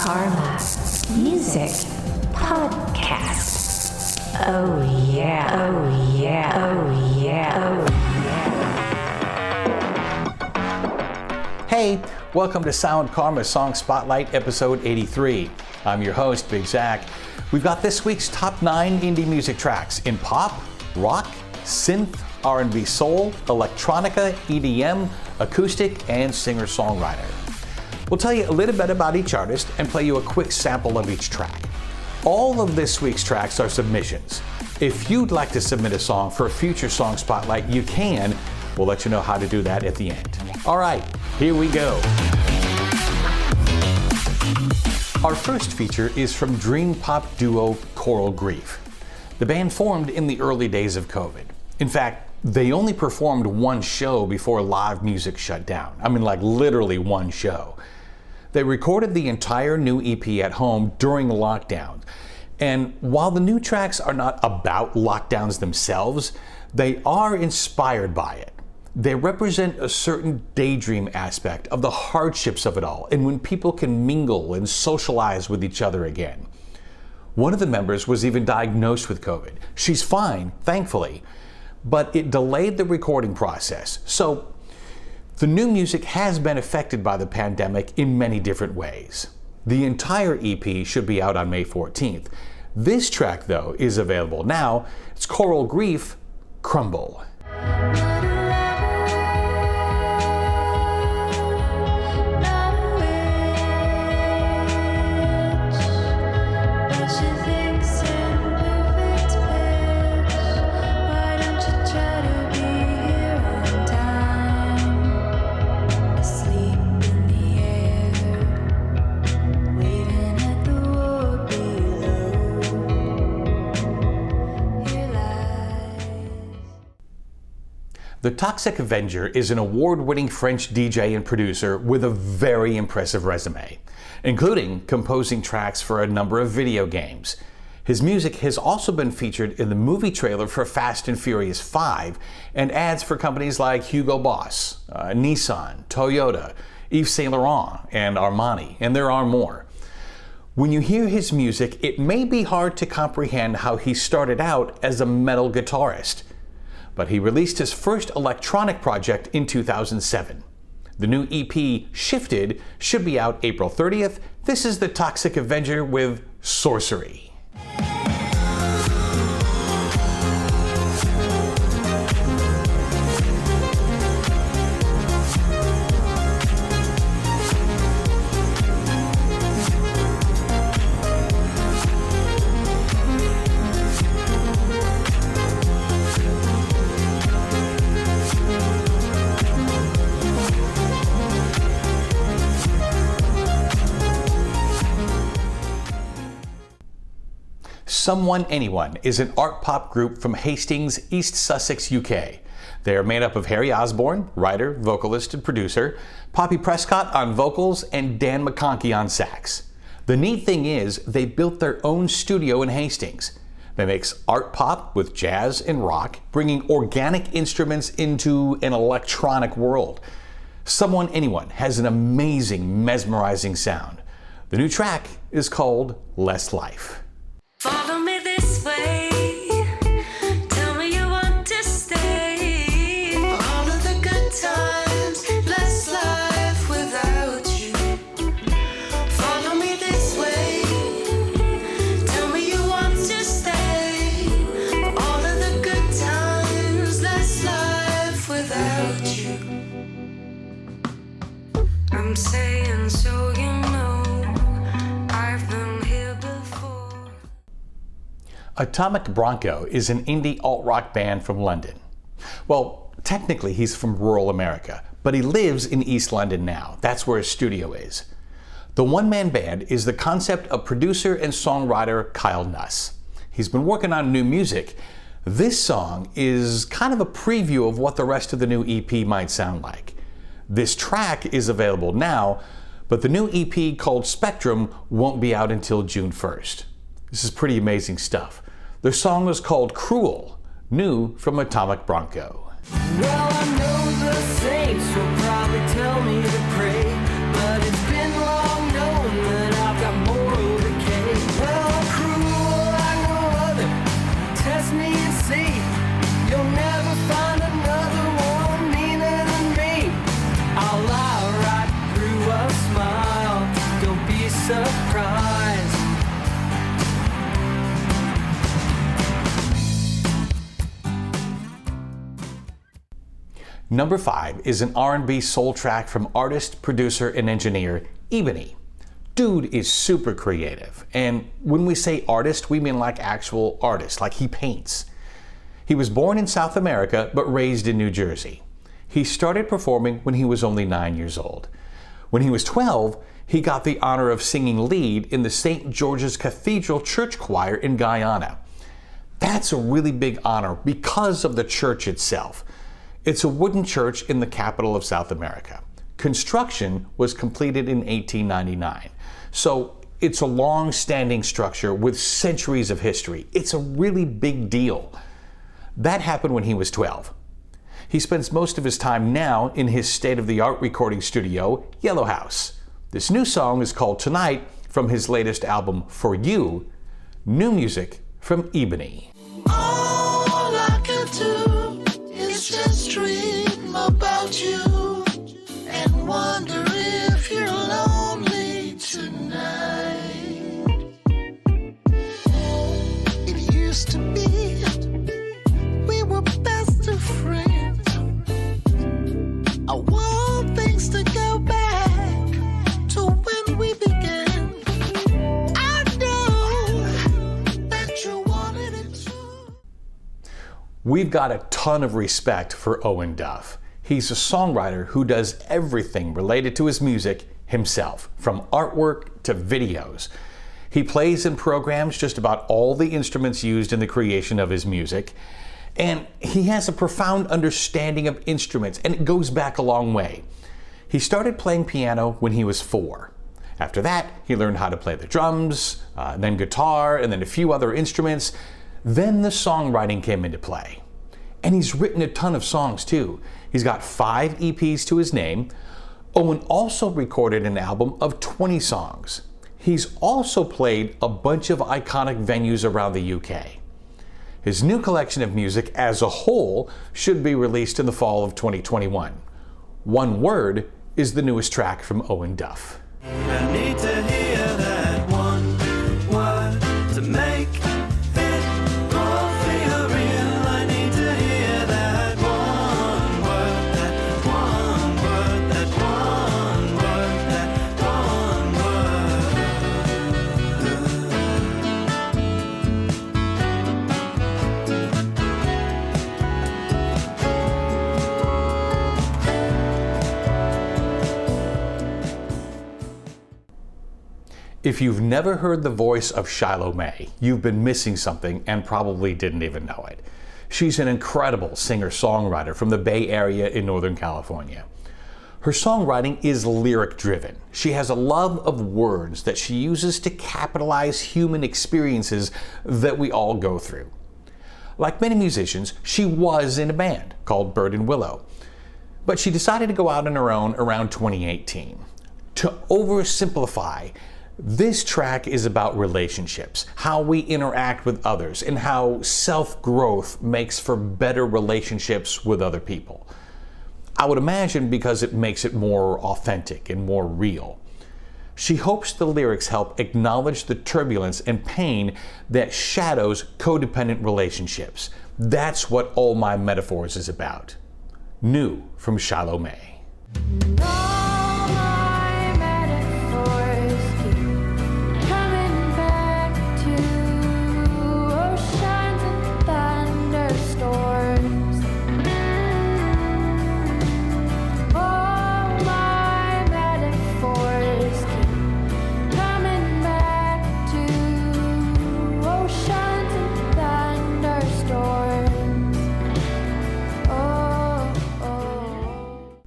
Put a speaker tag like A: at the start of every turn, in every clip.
A: Karma Music Podcast. Oh yeah, oh yeah, oh yeah, oh yeah.
B: Hey, welcome to Sound Karma Song Spotlight episode 83. I'm your host, Big Zach. We've got this week's top 9 indie music tracks in pop, rock, synth, R&B soul, electronica, EDM, acoustic, and singer-songwriter. We'll tell you a little bit about each artist and play you a quick sample of each track. All of this week's tracks are submissions. If you'd like to submit a song for a future Song Spotlight, you can. We'll let you know how to do that at the end. All right, here we go. Our first feature is from dream pop duo Coral Grief. The band formed in the early days of COVID. In fact, they only performed one show before live music shut down. I mean, like literally one show. They recorded the entire new EP at home during lockdown. And while the new tracks are not about lockdowns themselves, they are inspired by it. They represent a certain daydream aspect of the hardships of it all, and when people can mingle and socialize with each other again. One of the members was even diagnosed with COVID. She's fine, thankfully, but it delayed the recording process. So the new music has been affected by the pandemic in many different ways. The entire EP should be out on May 14th. This track, though, is available now. It's Coral Grief, Crumble. The Toxic Avenger is an award-winning French DJ and producer with a very impressive resume, including composing tracks for a number of video games. His music has also been featured in the movie trailer for Fast and Furious 5 and ads for companies like Hugo Boss, Nissan, Toyota, Yves Saint Laurent, and Armani, and there are more. When you hear his music, it may be hard to comprehend how he started out as a metal guitarist. But he released his first electronic project in 2007. The new EP, Shifted, should be out April 30th. This is the Toxic Avenger with Sorcery. Someone Anyone is an art pop group from Hastings, East Sussex, UK. They are made up of Harry Osborne, writer, vocalist, and producer, Poppy Prescott on vocals, and Dan McConkey on sax. The neat thing is, they built their own studio in Hastings. They mix art pop with jazz and rock, bringing organic instruments into an electronic world. Someone Anyone has an amazing, mesmerizing sound. The new track is called Less Life.
C: Follow me this way. Tell me you want to stay. For all of the good times, less life without you. Follow me this way. Tell me you want to stay. For all of the good times, less life without you. I'm saying so, you know, I've been here before.
B: Atomic Bronco is an indie alt-rock band from London. Well, technically he's from rural America, but he lives in East London now. That's where his studio is. The one-man band is the concept of producer and songwriter Kyle Nuss. He's been working on new music. This song is kind of a preview of what the rest of the new EP might sound like. This track is available now, but the new EP called Spectrum won't be out until June 1st. This is pretty amazing stuff. Their song was called Cruel, new from Atomic Bronco.
D: Well, I know the saints will probably tell me to pray, but it's been long known that I've got
B: Number 5 is an R&B soul track from artist, producer, and engineer Ebanie. Dude is super creative, and when we say artist, we mean like actual artist, like he paints. He was born in South America, but raised in New Jersey. He started performing when he was only 9 years old. When he was 12, he got the honor of singing lead in the St. George's Cathedral Church Choir in Guyana. That's a really big honor because of the church itself. It's a wooden church in the capital of South America. Construction was completed in 1899, so it's a long-standing structure with centuries of history. It's a really big deal. That happened when he was 12. He spends most of his time now in his state-of-the-art recording studio, Yellow House. This new song is called Tonight from his latest album, For You, new music from Ebanie.
E: All I can do is just dream about you and wonder if you're lonely tonight. It used to be we were best of friends. I want things to go back to when we began. I know that you wanted it too.
B: We've got a ton of respect for Owen Duff. He's a songwriter who does everything related to his music himself, from artwork to videos. He plays and programs just about all the instruments used in the creation of his music, and he has a profound understanding of instruments, and it goes back a long way. He started playing piano when he was 4. After that, he learned how to play the drums, then guitar, and then a few other instruments. Then the songwriting came into play. And he's written a ton of songs too. He's got 5 EPs to his name. Owen also recorded an album of 20 songs. He's also played a bunch of iconic venues around the UK. His new collection of music as a whole should be released in the fall of 2021. One Word is the newest track from Owen Duff.
F: I need to hear that one word to make it all feel real. I need to hear that one word, that one word, that one word, that one
B: If you've never heard the voice of Shiloh May, you've been missing something and probably didn't even know it. She's an incredible singer-songwriter from the Bay Area in Northern California. Her songwriting is lyric-driven. She has a love of words that she uses to capitalize human experiences that we all go through. Like many musicians, she was in a band called Bird and Willow, but she decided to go out on her own around 2018. To oversimplify, this track is about relationships, how we interact with others, and how self-growth makes for better relationships with other people. I would imagine because it makes it more authentic and more real. She hopes the lyrics help acknowledge the turbulence and pain that shadows codependent relationships. That's what All My Metaphors is about. New from Shiloh May.
G: All my metaphors keep coming back to oceans and thunderstorms. All my metaphors keep coming back to oceans and thunderstorms. Oh, oh.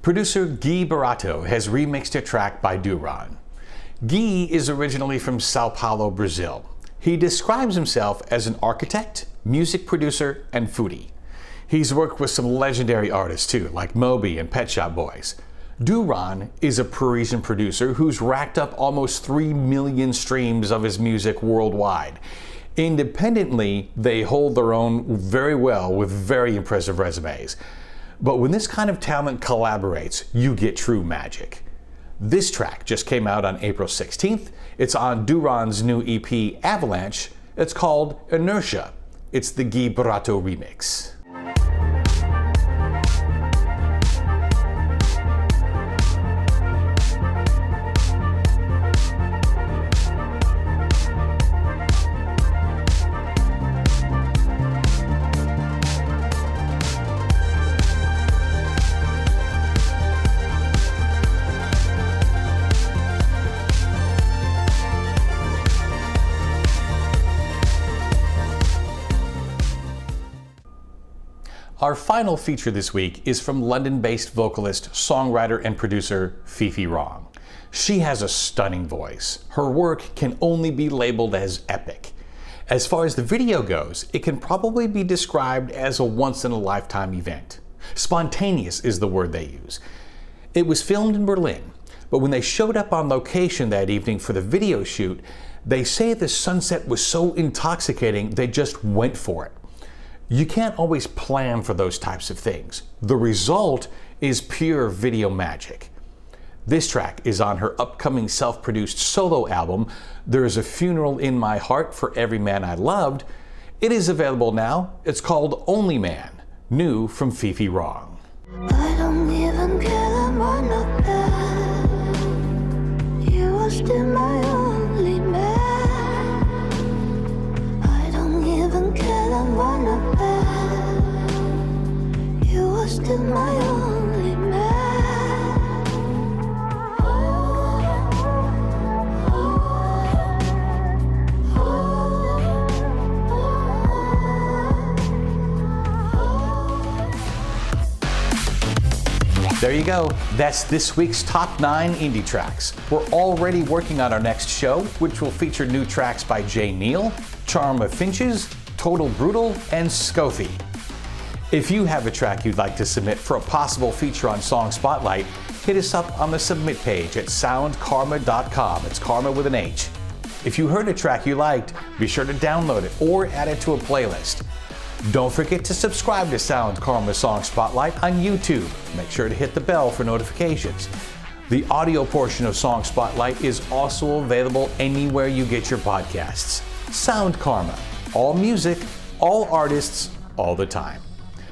B: Producer Gui Boratto has remixed a track by Duron. Gui is originally from Sao Paulo, Brazil. He describes himself as an architect, music producer, and foodie. He's worked with some legendary artists too, like Moby and Pet Shop Boys. Douran is a Parisian producer who's racked up almost 3 million streams of his music worldwide. Independently, they hold their own very well with very impressive resumes. But when this kind of talent collaborates, you get true magic. This track just came out on April 16th. It's on Duron's new EP, Avalanche. It's called Inertia. It's the Gui Boratto remix. Our final feature this week is from London-based vocalist, songwriter, and producer Fifi Rong. She has a stunning voice. Her work can only be labeled as epic. As far as the video goes, it can probably be described as a once-in-a-lifetime event. Spontaneous is the word they use. It was filmed in Berlin, but when they showed up on location that evening for the video shoot, they say the sunset was so intoxicating they just went for it. You can't always plan for those types of things. The result is pure video magic. This track is on her upcoming self-produced solo album, There Is a Funeral in My Heart for Every Man I Loved. It is available now. It's called Only Man, new from Fifi Rong.
H: I don't even care, I'm not bad. You are still my only man. I don't even care, I'm not bad. You are still my only man.
B: There you go. That's this week's top 9 indie tracks. We're already working on our next show, which will feature new tracks by Jay Neal, Charma Finches, Total Brutal, and Scothy. If you have a track you'd like to submit for a possible feature on Song Spotlight, hit us up on the submit page at soundkarma.com. It's karma with an H. If you heard a track you liked, be sure to download it or add it to a playlist. Don't forget to subscribe to Sound Karma Song Spotlight on YouTube. Make sure to hit the bell for notifications. The audio portion of Song Spotlight is also available anywhere you get your podcasts. Sound Karma. All music, all artists, all the time.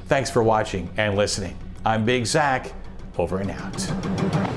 B: Thanks for watching and listening. I'm Big Zach. Over and out.